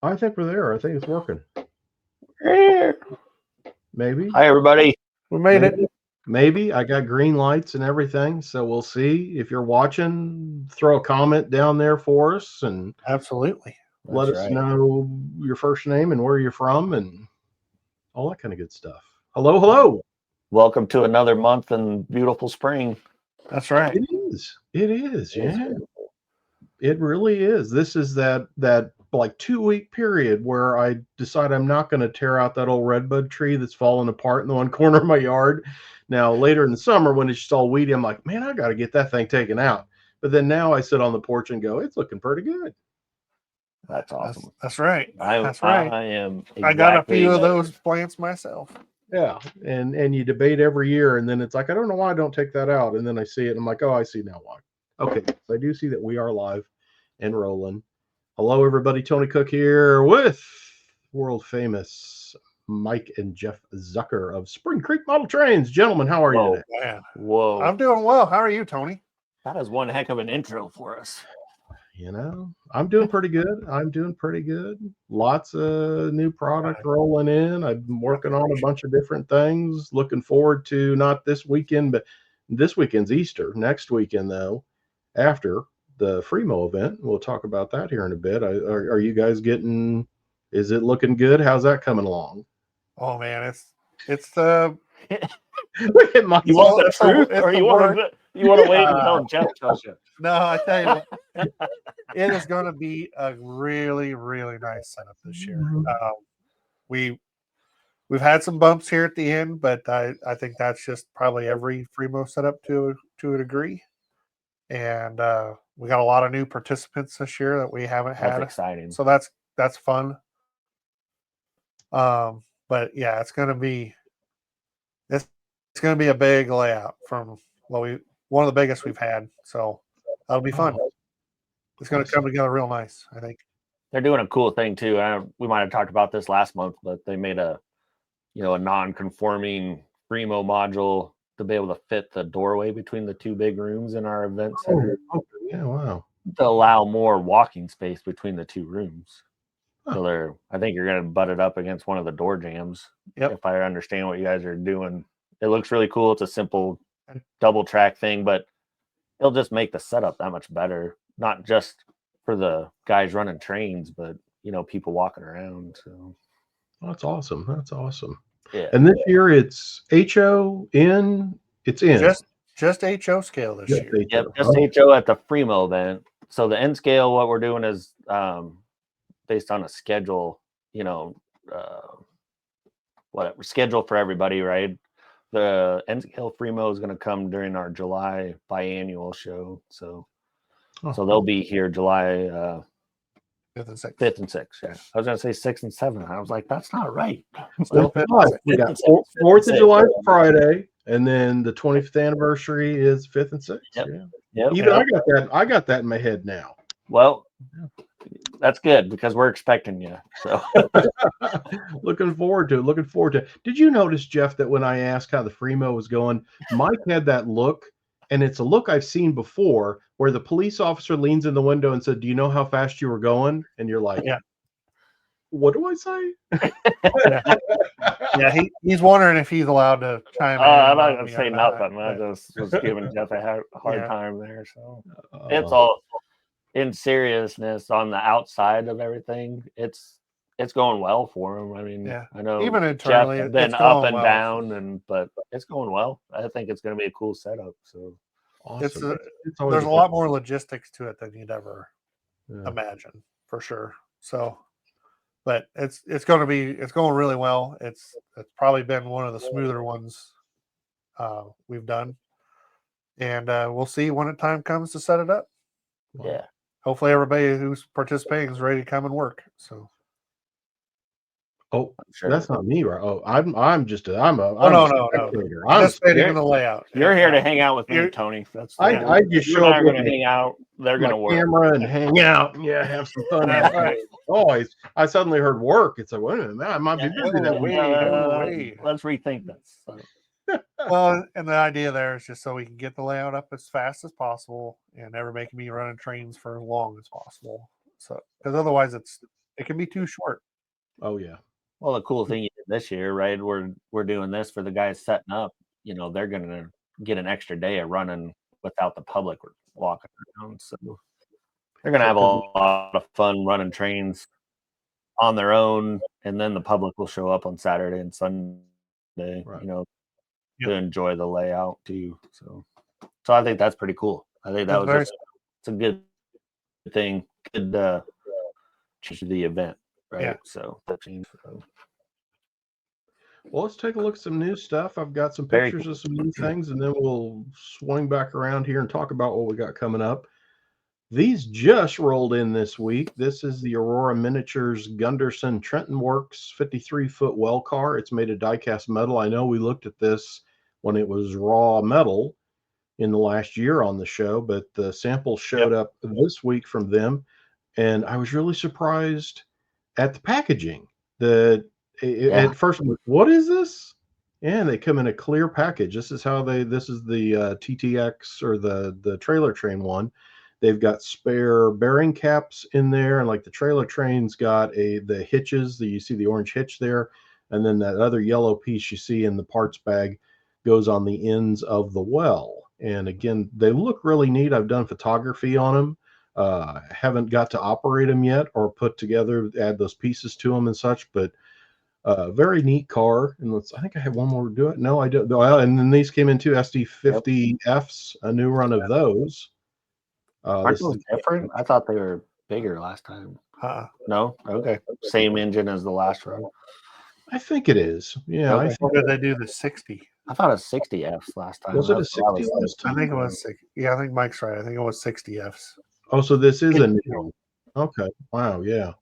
I think we're there. I think it's working. Maybe. Hi, everybody. We made it. Maybe. I got green lights and everything. So we'll see. If you're watching, throw a comment down there for us and Absolutely. let us know your first name and where you're from and all that kind of good stuff. Hello, hello. Welcome to another month in beautiful spring. That's right. It is. It is. Yeah. It really is. This is that like 2-week period where I decide I'm not going to tear out that old redbud tree that's fallen apart in the one corner of my yard. Now, later in the summer when it's just all weedy, I'm like, man, I got to get that thing taken out. But then now I sit on the porch and go, it's looking pretty good. That's awesome. That's right. That's right. I am. Exactly I got a few of those plants myself. Yeah, and you debate every year, and then it's like, I don't know why I don't take that out. And then I see it, and I'm like, oh, I see now why. Okay, so I do see that we are live and rolling. Hello, everybody. Tony Cook here with world famous Mike and Jeff Zucker of Spring Creek Model Trains. Gentlemen, how are you today? Man. Whoa. I'm doing well. How are you, Tony? That is one heck of an intro for us. You know, I'm doing pretty good. Lots of new product rolling in. I'm working on a bunch of different things. Looking forward to not this weekend, but this weekend's Easter. Next weekend, though, after the Freo event. We'll talk about that here in a bit. Are you guys getting? Is it looking good? How's that coming along? Oh man, it's the. Look at my. You want the truth, or you want to wait until Jeff tells you? No, I tell you what, it is going to be a really, really nice setup this year. We've had some bumps here at the end, but I think that's just probably every Fremo setup to a degree. And we got a lot of new participants this year that we haven't had. That's exciting. So that's fun. But yeah, it's going to be a big layout from one of the biggest we've had. So that'll be fun. It's going to come together real nice, I think. They're doing a cool thing too. We might have talked about this last month, but they made a non-conforming Fremo module to be able to fit the doorway between the two big rooms in our event center. Yeah, wow. To allow more walking space between the two rooms. So I think you're going to butt it up against one of the door jams. Yep. If I understand what you guys are doing. It looks really cool. It's a simple double track thing, but it'll just make the setup that much better. Not just for the guys running trains, but people walking around. So that's awesome. That's awesome. Yeah. And this year it's HO in. It's in just HO scale this year. Yep, just HO at the Fremo event. So the N scale, what we're doing is based on a schedule. Whatever schedule for everybody, right? The N scale Fremo is going to come during our July biannual show. So they'll be here July 5th and 6th. Yeah, I was going to say 6 and 7. I was like, that's not right. So we got 4th of July Friday, and then the 25th anniversary is 5th and 6th. Yep. Yeah. Yep. I got that in my head now. Well, that's good because we're expecting you. So looking forward to it. Did you notice, Jeff, that when I asked how the Fremo was going, Mike had that look, and it's a look I've seen before where the police officer leans in the window and said, "Do you know how fast you were going?" And you're like, "Yeah. What do I say?" Yeah, he's wondering if he's allowed to chime in. I'm not going to say nothing. I just was giving Jeff a hard time there. So it's all in seriousness on the outside of everything. It's going well for him. I mean, I know even internally, Jeff been up and down, but it's going well. I think it's going to be a cool setup. So awesome. There's a lot more logistics to it than you'd ever imagine, for sure. So, but it's going really well. It's probably been one of the smoother ones we've done, and we'll see when the time comes to set it up. Yeah. Hopefully everybody who's participating is ready to come and work. So. Oh, sure. That's not me, right? Oh, I'm no. I'm just I'm just fitting in the layout. You're here to hang out with me, Tony. That's I just show up going to hang out. They're going to work. Camera and hang out. Yeah, have some fun. Right. Oh, I suddenly heard work. It's like, wait a minute, I might be busy that week. Let's rethink this. Well, and the idea there is just so we can get the layout up as fast as possible and never make me running trains for as long as possible. So, because otherwise it's It can be too short. Oh yeah. Well, the cool thing this year, right? We're doing this for the guys setting up. They're gonna get an extra day of running without the public walking around. So they're gonna have a lot of fun running trains on their own, and then the public will show up on Saturday and Sunday, to enjoy the layout too. So I think that's pretty cool. I think that was it's a good thing. Good change to the event, right? Yeah. So that changed. Well, let's take a look at some new stuff. I've got some pictures of some new things, and then we'll swing back around here and talk about what we got coming up. These just rolled in this week. This is the Aurora Miniatures Gunderson Trenton Works 53-foot well car. It's made of die-cast metal. I know we looked at this when it was raw metal in the last year on the show, but the sample showed up this week from them, and I was really surprised at the packaging. At first, I'm like, what is this? And they come in a clear package. This is the TTX or the trailer train one. They've got spare bearing caps in there, and like the trailer train's got the hitches. You see the orange hitch there, and then that other yellow piece you see in the parts bag goes on the ends of the well. And again, they look really neat. I've done photography on them. Haven't got to operate them yet or add those pieces to them and such, but very neat car. And I think I have one more to do it. No, I don't. And then these came in two SD50Fs, a new run of those. Aren't those different? I thought they were bigger last time. No? Okay. Same engine as the last run. I think it is. Yeah. Okay. Or did they do the 60? I thought it was 60 Fs last time. Was it a 60 last time? I think it was 60. Yeah, I think Mike's right. I think it was 60 Fs. Oh, so this is a new. Okay. Wow. Yeah.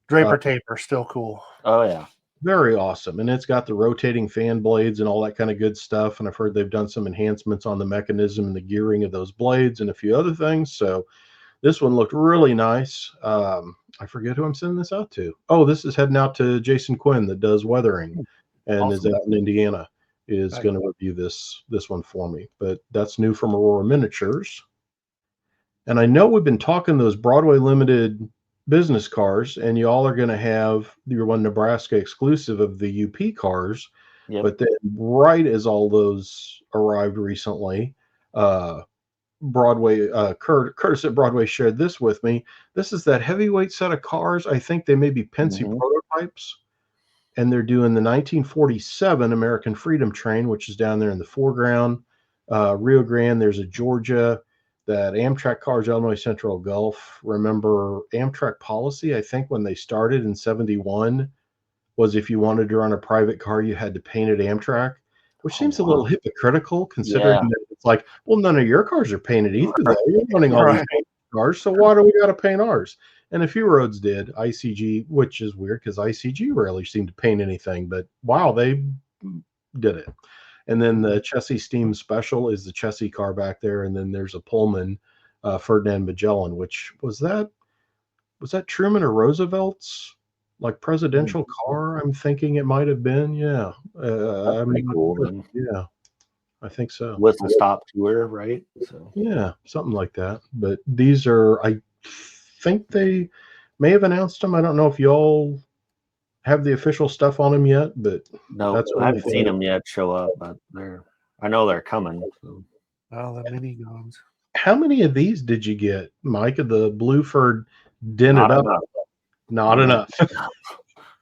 Draper taper, still cool. Oh, yeah. Very awesome. And it's got the rotating fan blades and all that kind of good stuff. And I've heard they've done some enhancements on the mechanism and the gearing of those blades and a few other things. So this one looked really nice. I forget who I'm sending this out to. Oh, this is heading out to Jason Quinn that does weathering and is out in Indiana. Is going to review this one for me. But that's new from Aurora Miniatures. And I know we've been talking those Broadway Limited business cars, and you all are going to have your one Nebraska exclusive of the UP cars. But then right as all those arrived recently, Broadway Curtis at Broadway shared this with me. This is that heavyweight set of cars. I think they may be Penske prototypes, and they're doing the 1947 American Freedom Train, which is down there in the foreground. Rio Grande, there's a Georgia. That Amtrak cars, Illinois Central Gulf. Remember Amtrak policy, I think when they started in 71, was if you wanted to run a private car, you had to paint it Amtrak, which seems a little hypocritical considering that it's like, well, none of your cars are painted either. You're running all these cars, so why do we got to paint ours? And a few roads did. ICG, which is weird because ICG rarely seemed to paint anything, but wow, they did it. And then the Chessie Steam Special is the Chessie car back there. And then there's a Pullman, Ferdinand Magellan, which was that Truman or Roosevelt's like presidential car? I'm thinking it might have been. Yeah. That's pretty cool. Then. Yeah, I think so. Whistle stop tour, right? So yeah, something like that. But these are, I think they may have announced them. I don't know if y'all have the official stuff on them yet, but no, I haven't seen them yet show up, but I know they're coming. So. Oh, the mini guns. How many of these did you get, Mike? Of the Blueford dented up? Not enough.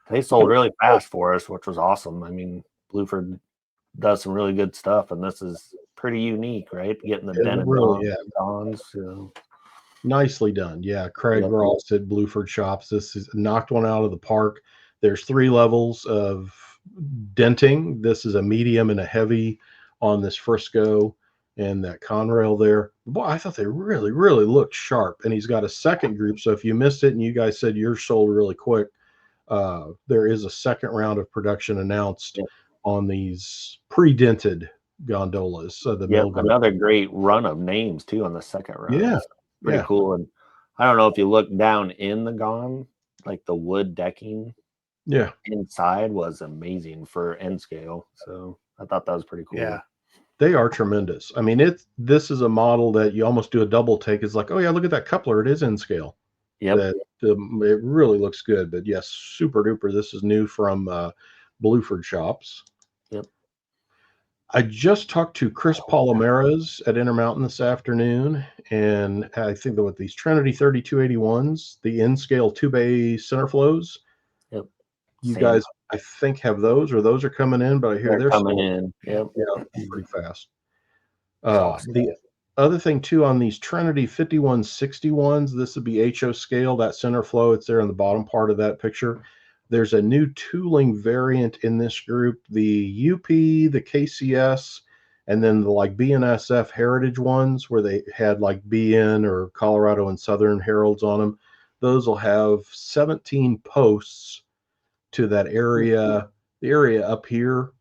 They sold really fast for us, which was awesome. I mean, Blueford does some really good stuff, and this is pretty unique, right? Getting the dented guns. So. Nicely done. Yeah, Craig Ross at Blueford Shops. This is knocked one out of the park. There's 3 levels of denting. This is a medium and a heavy on this Frisco and that Conrail there. Boy, I thought they really, really looked sharp. And he's got a second group. So if you missed it and you guys said yours sold really quick, there is a second round of production announced on these pre-dented gondolas. So another great run of names too on the second round. Yeah, pretty cool. And I don't know if you look down in the gon, like the wood decking. Yeah, inside was amazing for N scale. So I thought that was pretty cool. Yeah, they are tremendous. I mean, this is a model that you almost do a double take. It's like, oh yeah, look at that coupler. It is N scale. Yep. That it really looks good. But yes, super duper. This is new from Blueford Shops. Yep. I just talked to Chris Palomares at Intermountain this afternoon, and I think that with these Trinity 3281s, the N-scale 2-bay center flows, Yep. you Same. guys, I think, have those, or those are coming in, but I hear they're coming still in. Yep. Yeah, pretty fast. Awesome. The other thing too on these Trinity 5161s, this would be HO scale, that center flow, it's there in the bottom part of that picture. There's a new tooling variant in this group, the UP, the KCS, and then the like BNSF heritage ones where they had like BN or Colorado and Southern heralds on them. Those will have 17 posts to that area, the area up here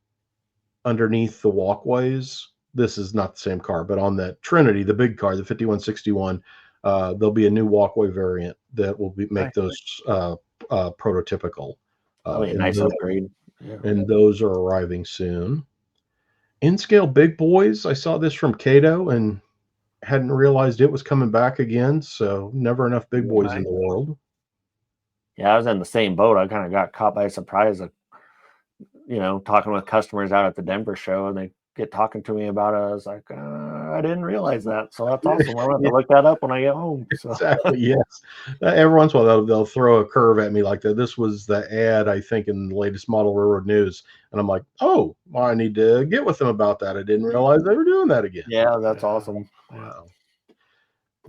underneath the walkways. This is not the same car, but on that Trinity, the big car, the 5161, there'll be a new walkway variant that will make those prototypical. That'll be a nice upgrade. Yeah. And those are arriving soon. N-scale big boys, I saw this from Cato and hadn't realized it was coming back again. So never enough big boys in the world. Yeah, I was in the same boat. I kind of got caught by surprise, talking with customers out at the Denver show, and they get talking to me about it. I was like, I didn't realize that. So that's awesome. I'll have to look that up when I get home. So. Exactly. Yes. Every once in a while they'll throw a curve at me like that. This was the ad, I think, in the latest Model Railroad News, and I'm like, oh, well, I need to get with them about that. I didn't realize they were doing that again. Yeah, that's awesome. Wow.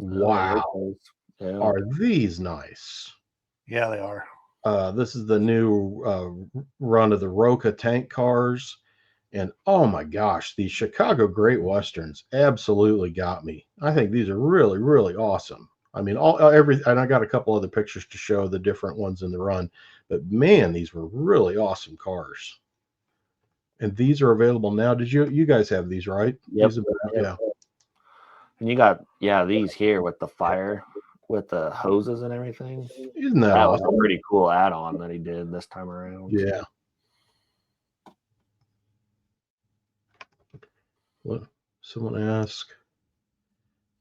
Yeah. Are these nice? Yeah, they are. This is the new run of the Roca tank cars. And oh my gosh, these Chicago Great Westerns absolutely got me. I think these are really, really awesome. I mean, and I got a couple other pictures to show the different ones in the run, but man, these were really awesome cars. And these are available now. Did you guys have these, right? Yep. Yeah. And you got these here with the fire, with the hoses and everything. Isn't that awesome? Was a pretty cool add-on that he did this time around. Yeah. What? Someone asked,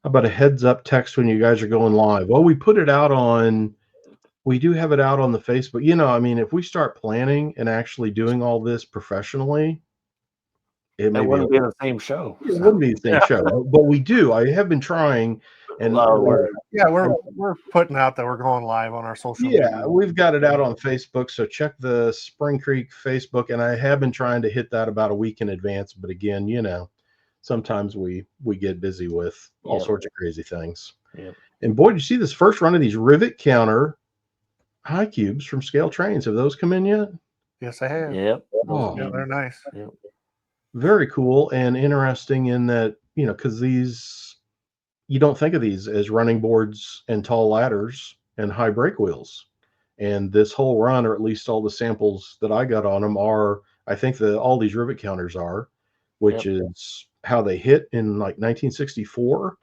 how about a heads up text when you guys are going live? Well, we put it out we do have it out on the Facebook. I mean, if we start planning and actually doing all this professionally, it wouldn't be the same show. It wouldn't be the same show, but we do. I have been trying, and we're putting out that we're going live on our social media. Yeah, we've got it out on Facebook, so check the Spring Creek Facebook, and I have been trying to hit that about a week in advance. But again, sometimes we get busy with all sorts of crazy things. Yep. And boy, did you see this first run of these rivet counter high cubes from Scale Trains? Have those come in yet? Yes, I have. Yep. Yeah, they're nice. Yep. Very cool and interesting in that, because these, you don't think of these as running boards and tall ladders and high brake wheels. And this whole run, or at least all the samples that I got on them, are, I think all these rivet counters are, which is how they hit in like 1964.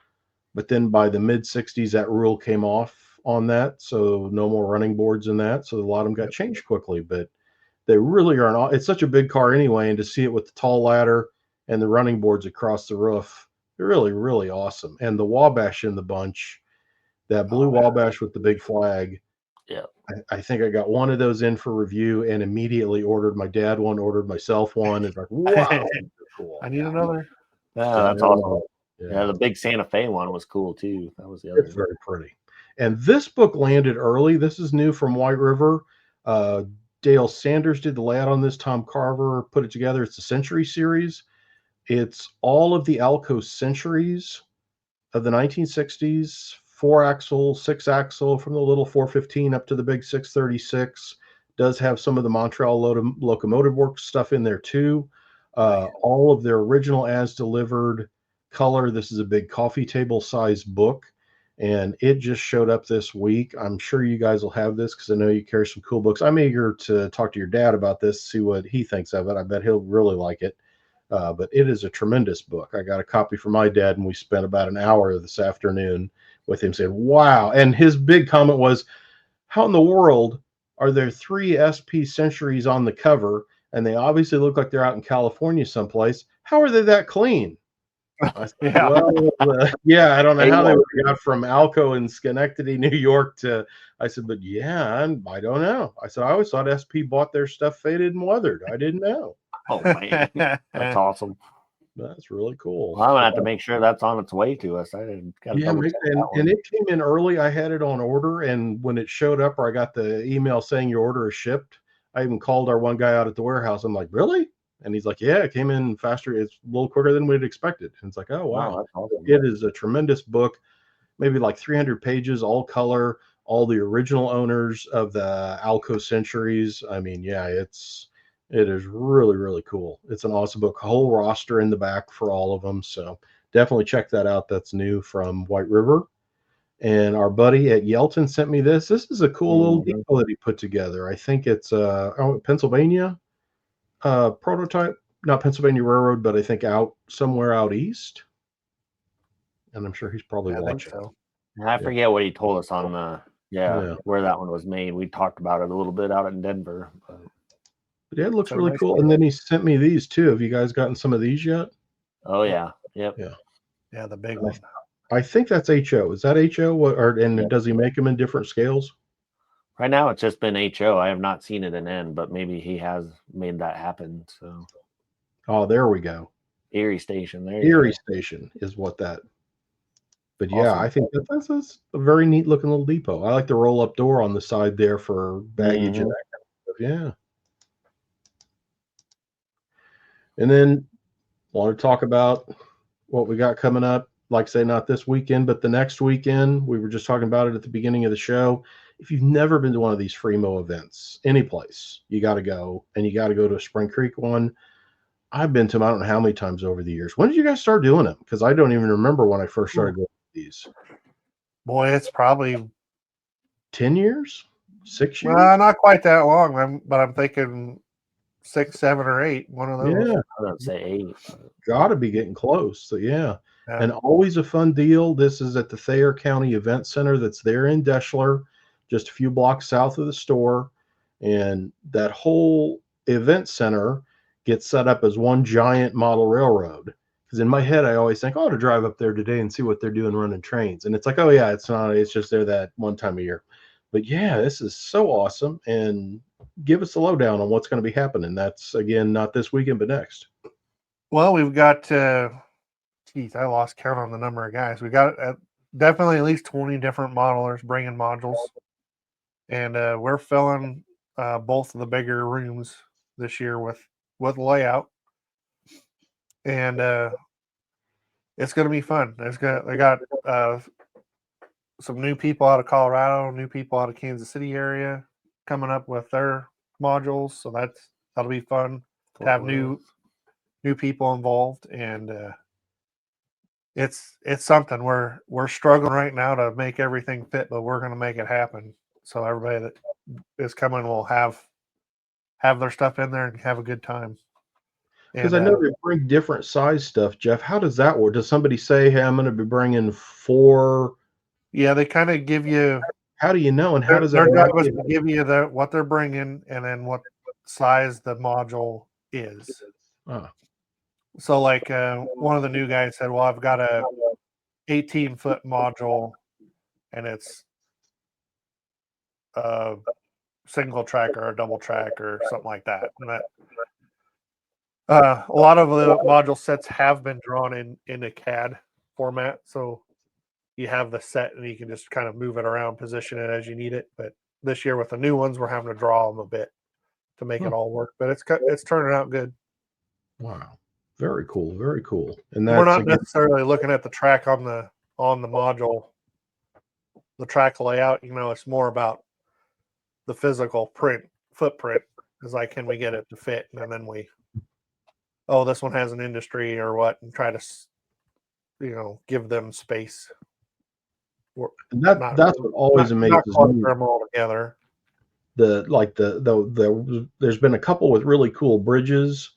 But then by the mid 60s, that rule came off on that. So no more running boards in that. So a lot of them got changed quickly, but they really are it's such a big car anyway. And to see it with the tall ladder and the running boards across the roof, really, really awesome. And the Wabash in the bunch, that blue Wabash with the big flag. Yeah. I think I got one of those in for review and immediately ordered my dad one, ordered myself one. It's like, wow, cool. I need another. Yeah, that's awesome. Yeah, the big Santa Fe one was cool too. That was the other. It's very pretty. And this book landed early. This is new from White River. Dale Sanders did the layout on this. Tom Carver put it together. It's the Century series. It's all of the Alco Centuries of the 1960s, 4-axle, 6-axle, from the little 415 up to the big 636. Does have some of the Montreal Locomotive Works stuff in there too. All of their original as delivered color. This is a big coffee table size book, and it just showed up this week. I'm sure you guys will have this because I know you carry some cool books. I'm eager to talk to your dad about this, see what he thinks of it. I bet he'll really like it. But it is a tremendous book. I got a copy for my dad, and we spent about an hour this afternoon with him saying, wow. And his big comment was, how in the world are there 3 SP Centuries on the cover? And they obviously look like they're out in California someplace. How are they that clean? I said, well, yeah, I don't know how they would have got from Alco in Schenectady, New York to. I said, but yeah, I don't know. I said, I always thought SP bought their stuff faded and weathered. I didn't know. Oh man, that's awesome. That's really cool. Well, I'm gonna have to make sure that's on its way to us. I didn't got to Yeah, double check that one. and it came in early. I had it on order, and when it showed up, or I got the email saying your order is shipped, I even called our one guy out at the warehouse. I'm like, really? And he's like, yeah, it came in faster. It's a little quicker than we'd expected. And it's like, oh wow, that's awesome. it is a tremendous book, maybe like 300 pages, all color, all the original owners of the Alco Centuries. I mean, yeah, it is really, really cool. It's an awesome book, a whole roster in the back for all of them. So definitely check that out. That's new from White River. And our buddy at Yelton sent me this. This is a cool little depot that he put together. I think it's Pennsylvania prototype, not Pennsylvania Railroad, but I think out somewhere out east. And I'm sure he's probably watching. So. I forget what he told us on the where that one was made. We talked about it a little bit out in Denver. But yeah, it looks really nice cool. And then he sent me these too. Have you guys gotten some of these yet? Oh yeah, yep, yeah, the big one. I think that's HO. Is that HO? Does he make them in different scales? Right now, it's just been HO. I have not seen it in N, but maybe he has made that happen. So, oh, there we go. Erie Station. There. Erie Station is what that. But yeah, awesome. I think that's a very neat looking little depot. I like the roll up door on the side there for baggage and that kind of stuff. Yeah. And then want to talk about what we got coming up. Like I say, not this weekend, but the next weekend. We were just talking about it at the beginning of the show. If you've never been to one of these Fremo events, any place, you got to go, and you got to go to a Spring Creek one. I've been to them, I don't know how many times over the years. When did you guys start doing them? Because I don't even remember when I first started going to these. Boy, it's probably 10 years, 6 years. Not quite that long. But I'm thinking 6, 7, or 8. One of those. Yeah, I would say 8. Got to be getting close. So yeah, and always a fun deal. This is at the Thayer County Event Center that's there in Deschler, just a few blocks south of the store, and that whole event center gets set up as one giant model railroad. Because in my head, I always think, oh, to drive up there today and see what they're doing running trains. And it's like, oh, yeah, it's not. It's just there that one time a year. But, yeah, this is so awesome. And give us a lowdown on what's going to be happening. That's, again, not this weekend, but next. Well, we've got, I lost count on the number of guys. We got definitely at least 20 different modelers bringing modules. And we're filling both of the bigger rooms this year with layout, and it's going to be fun. They got some new people out of Colorado, new people out of Kansas City area coming up with their modules, so that'll be fun to have new people involved, and it's something. We're struggling right now to make everything fit, but we're going to make it happen. So everybody that is coming will have their stuff in there and have a good time. Because I know they bring different size stuff, Jeff. How does that work? Does somebody say, hey, I'm going to be bringing 4? Yeah, they kind of give you. How do you know? And how does that work? They give you what they're bringing and then what size the module is. Oh. So like one of the new guys said, well, I've got a 18-foot module and it's a single track or a double track or something like that. And that a lot of the module sets have been drawn in a CAD format, so you have the set and you can just kind of move it around, position it as you need it. But this year with the new ones, we're having to draw them a bit to make it all work. But it's turning out good. Wow, very cool, very cool. And we're not necessarily looking at the track on the module, the track layout. It's more about the physical footprint. Is like, can we get it to fit, and then this one has an industry or what, and try to, give them space. And that's what always amazes me. Them all together. There's been a couple with really cool bridges,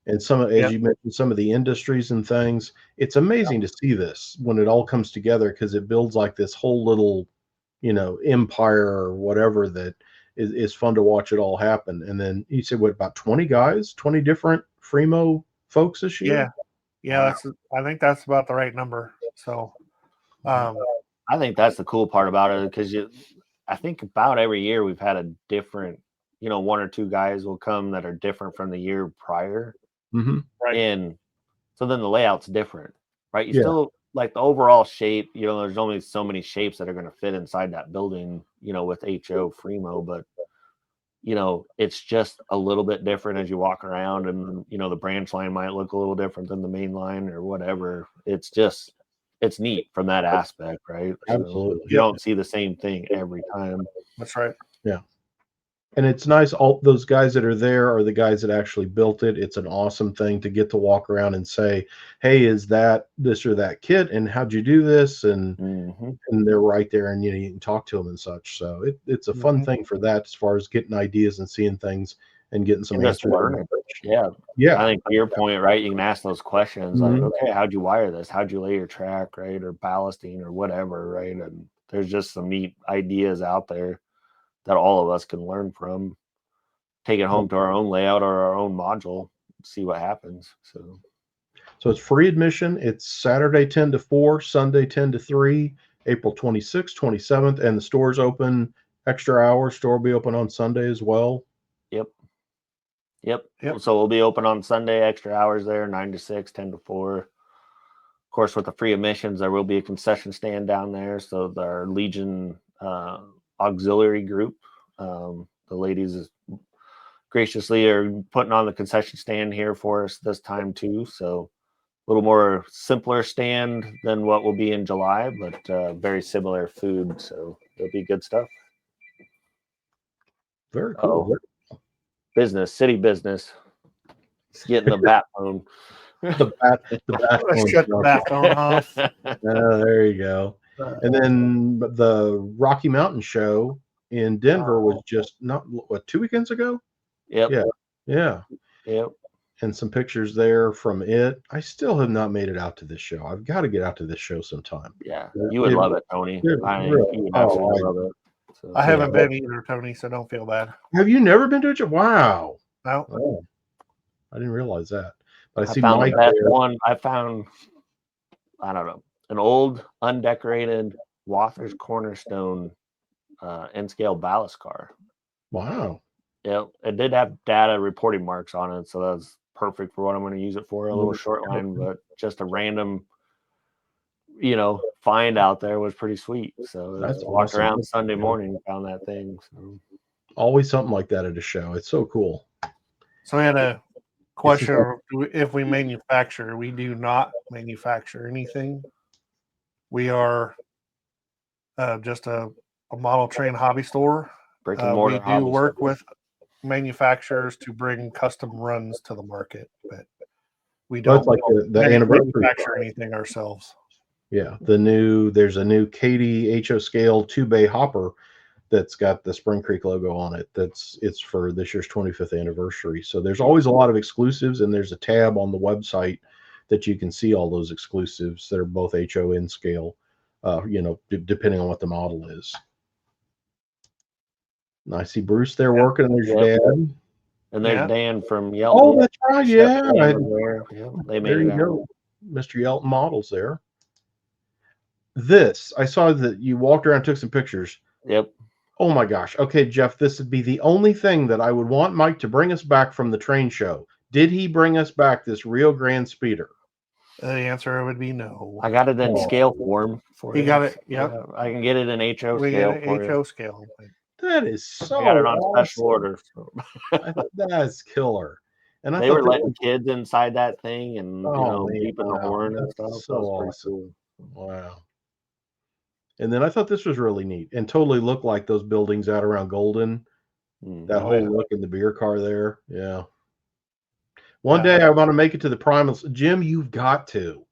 and as you mentioned, some of the industries and things. It's amazing to see this when it all comes together, because it builds like this whole little, empire or whatever that is fun to watch it all happen. And then you said, what, about 20 guys, 20 different Fremo folks this year? Yeah, I think that's about the right number. So, I think that's the cool part about it because I think about every year we've had a different, one or two guys will come that are different from the year prior. Mm-hmm. right. And so then the layout's different, right? You Yeah. still like the overall shape, there's only so many shapes that are going to fit inside that building, with HO Fremo, but it's just a little bit different as you walk around, and the branch line might look a little different than the main line or whatever. It's neat from that aspect, right? Absolutely. So you don't see the same thing every time. That's right. Yeah. And it's nice. All those guys that are there are the guys that actually built it. It's an awesome thing to get to walk around and say, "Hey, is that this or that kit? And how'd you do this?" And they're right there, and you can talk to them and such. So it's a fun thing for that, as far as getting ideas and seeing things and getting some answers. Yeah. Yeah. I think to your point, right? You can ask those questions like, okay, how'd you wire this? How'd you lay your track, right? Or ballasting or whatever, right? And there's just some neat ideas out there that all of us can learn from. Take it home to our own layout or our own module, see what happens. So it's free admission. It's Saturday 10 to 4, Sunday 10 to 3, April 26th, 27th, and the store's open extra hours. Store will be open on Sunday as well. Yep. So we'll be open on Sunday, extra hours there, 9 to 6, 10 to 4. Of course, with the free admissions, there will be a concession stand down there. So our Legion auxiliary group, the ladies graciously are putting on the concession stand here for us this time too. So a little more simpler stand than what will be in July, but very similar food. So it'll be good stuff. Very cool. City business. It's getting the bat phone. The bat phone. Shut the bat phone off. There you go. And then the Rocky Mountain Show in Denver was just 2 weekends ago? Yep. Yeah. Yep. And some pictures there from it. I still have not made it out to this show. I've got to get out to this show sometime. Yeah, you would love it, Tony. You would absolutely love it. So, I haven't been either, Tony, so don't feel bad. Have you never been to it? Wow. No. Oh, I didn't realize that. But I see found Mike the best there. one. I found, I don't know, an old undecorated Wather's Cornerstone N-scale ballast car. Wow. Yeah, it did have data reporting marks on it, so that's perfect for what I'm going to use it for. A little short line, but just a random, find out there was pretty sweet. So that's walked awesome. around Sunday morning, found that thing. So. Always something like that at a show. It's so cool. So we had a question: if we manufacture, we do not manufacture anything. We are just a model train hobby store. Brick and mortar. We do work with manufacturers to bring custom runs to the market, but we don't like the anniversary manufacture anything ourselves. Yeah, there's a new Katie HO scale 2-bay hopper that's got the Spring Creek logo on it. It's for this year's 25th anniversary. So there's always a lot of exclusives, and there's a tab on the website that you can see all those exclusives that are both HO in scale, depending on what the model is. And I see Bruce there working, and there's your dad. And there's Dan from Yelton. Oh, that's right. Yeah. They made there you go. Mr. Yelton Models there. I saw that you walked around and took some pictures. Yep. Oh my gosh. Okay, Jeff, this would be the only thing that I would want Mike to bring us back from the train show. Did he bring us back this Rio Grande speeder? The answer would be no. I got it in scale form for you. He got it. Yep. Yeah, I can get it in HO we scale. Get it HO scale. That is so. I got it on special order. So. That's killer. And they were letting kids inside that thing and beeping the horn and stuff. So awesome. Cool. Wow. And then I thought this was really neat and totally looked like those buildings out around Golden. That whole look in the beer car there. Yeah. One day I want to make it to the Primals. Jim, you've got to.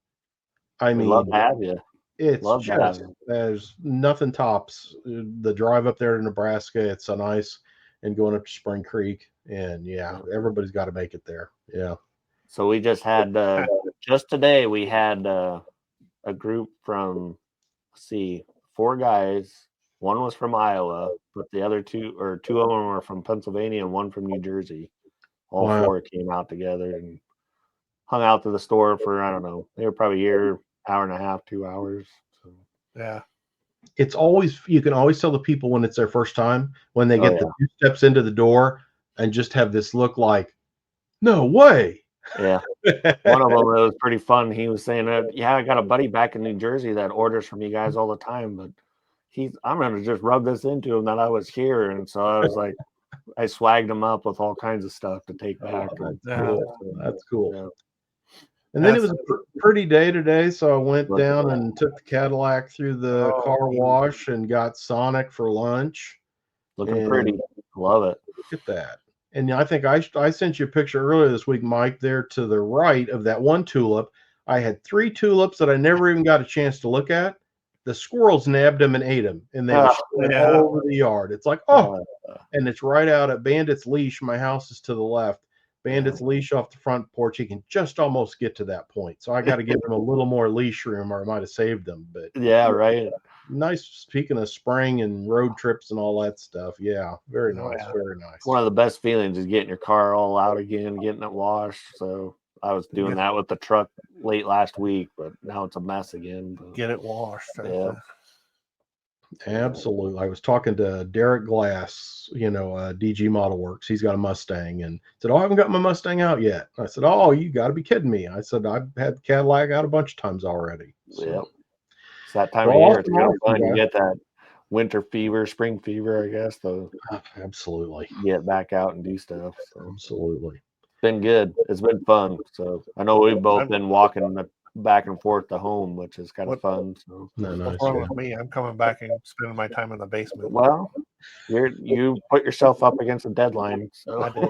I mean, love to have you. It's just, there's nothing tops the drive up there to Nebraska. It's so nice, and going up to Spring Creek, and everybody's got to make it there. Yeah. So we just had just today we had a group from 4 guys. One was from Iowa, but the other two of them were from Pennsylvania and one from New Jersey. All 4 came out together, and hung out to the store for, I don't know, they were probably here hour and a half, 2 hours. So. Yeah. It's always, you can always tell the people when it's their first time, when they get the 2 steps into the door and just have this look like, no way. Yeah. One of them, it was pretty fun. He was saying that, yeah, I got a buddy back in New Jersey that orders from you guys all the time, but I'm going to just rub this into him that I was here. And so I was like, I swagged him up with all kinds of stuff to take back. That's cool. Yeah. And then it was a pretty day today, so I went down and took the Cadillac through the car wash and got Sonic for lunch. Looking pretty. Love it. Look at that. And I think I sent you a picture earlier this week, Mike, there to the right of that one tulip. I had 3 tulips that I never even got a chance to look at. The squirrels nabbed them and ate them, and they were all over the yard. It's like, and it's right out at Bandit's Leash. My house is to the left. Bandit's Leash off the front porch. He can just almost get to that point. So I got to give him a little more leash room, or I might have saved them. But yeah, right. Nice. Speaking of spring and road trips and all that stuff. Yeah, very nice. Very nice. One of the best feelings is getting your car all out again, getting it washed. So I was doing that with the truck late last week, but now it's a mess again. But, get it washed. Yeah. Absolutely. I was talking to Derek Glass, DG Model Works. He's got a Mustang and said, I haven't got my Mustang out yet. I said, you got to be kidding me. I said, I've had Cadillac out a bunch of times already. So. Yeah. It's that time of year. It's really fun. You get that winter fever, spring fever, I guess. So absolutely. Get back out and do stuff. So. Absolutely. It's been good. It's been fun. So I know we've both been walking back and forth to home, which is kind of fun. So what's wrong with me? I'm coming back and spending my time in the basement. Well, you put yourself up against a deadline. So I did.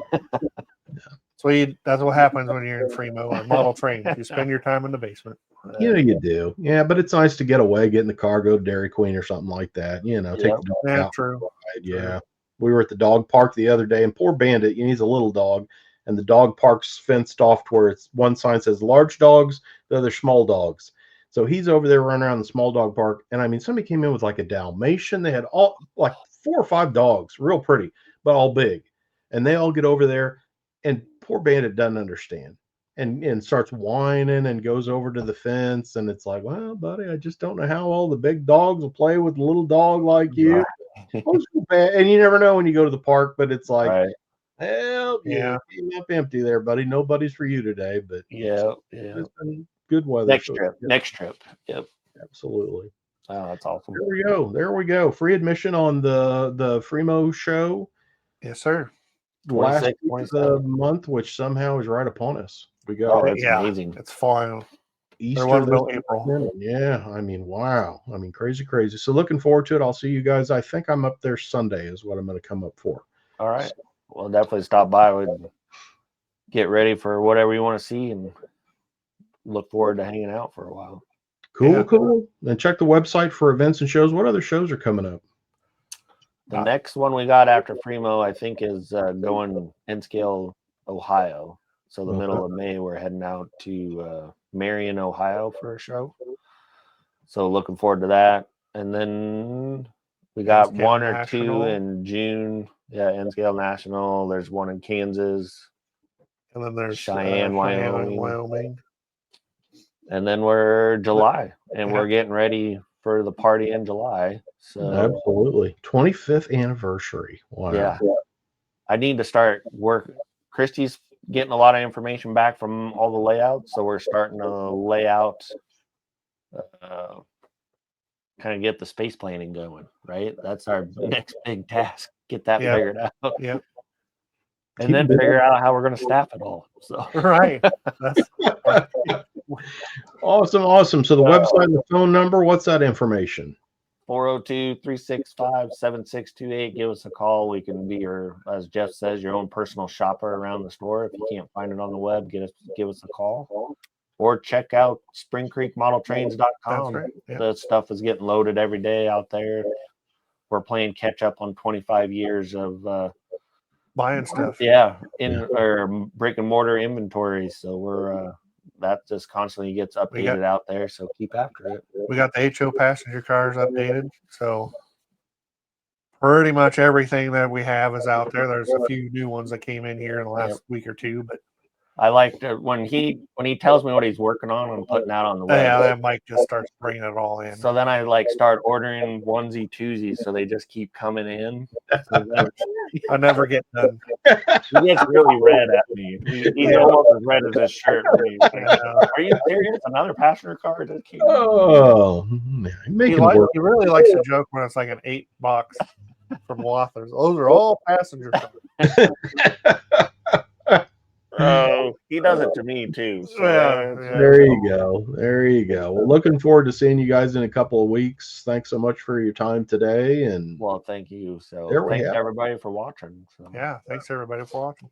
That's what happens when you're in Freo or model train. You spend your time in the basement. You do. Yeah, but it's nice to get away, get in the car, go to Dairy Queen or something like that. Take the dog out. True. Yeah. We were at the dog park the other day, and poor Bandit, he's a little dog, and the dog park's fenced off to where it's one sign says large dogs, the other small dogs. So he's over there running around the small dog park. And I mean, somebody came in with like a Dalmatian. They had all like 4 or 5 dogs, real pretty, but all big. And they all get over there, and poor Bandit doesn't understand and starts whining and goes over to the fence. And it's like, well, buddy, I just don't know how all the big dogs will play with a little dog like you. And you never know when you go to the park, but it's like, hell yeah, came up empty there, buddy. Nobody's for you today, but it's been good weather. Next trip. Yep. Absolutely. Oh, that's awesome. There we go. Free admission on the Fremo show. Yes, sir. Last week of the month, which somehow is right upon us. We got it's amazing. It's flying. Easter, April. Yeah, I mean, wow. I mean, crazy. So looking forward to it. I'll see you guys. I think I'm up there Sunday is what I'm going to come up for. All right. Well, definitely stop by. We'd get ready for whatever you want to see and look forward to hanging out for a while. Cool. And check the website for events and shows. What other shows are coming up? The next one we got after Fremo, I think, is going N-Scale, Ohio. So the middle of May, we're heading out to Marion, Ohio for a show. So looking forward to that. And then we got N-Scale 1 or National. 2 in June. Yeah, N-Scale National. There's one in Kansas. And then there's Cheyenne, Wyoming. Wyoming. And then we're July, and we're getting ready for the party in July. So absolutely. 25th anniversary. Wow. Yeah. I need to start work. Christy's getting a lot of information back from all the layouts, so we're starting to lay out, kind of get the space planning going, right? That's our next big task. Get that figured out. Yeah. And then figure out how we're going to staff it all. So right. Awesome. So the website and the phone number, what's that information? 402-365-7628. Give us a call. We can be your, as Jeff says, your own personal shopper around the store. If you can't find it on the web, give us a call. Or check out springcreekmodeltrains.com. That's right. Yeah. The stuff is getting loaded every day out there. We're playing catch up on 25 years of buying stuff. Yeah, in our brick and mortar inventory. So we're that just constantly gets updated out there. So keep after it. We got the HO passenger cars updated. So pretty much everything that we have is out there. There's a few new ones that came in here in the last week or two, but I like to when he tells me what he's working on and putting out on the web. Yeah, then Mike just starts bringing it all in. So then I like start ordering onesie twosies, so they just keep coming in. So then I never get done. he gets really red at me. He's almost as red as his shirt. Are you serious? Another passenger car? Just keep... Oh, making work. He really likes to joke when it's like an 8 box from Lothers. Those are all passenger cars. Oh, he does it to me too. So there you go. There you go. Well, looking forward to seeing you guys in a couple of weeks. Thanks so much for your time today. And well, thank you. So there we thanks have it. everybody for watching. So. Yeah, thanks everybody for watching.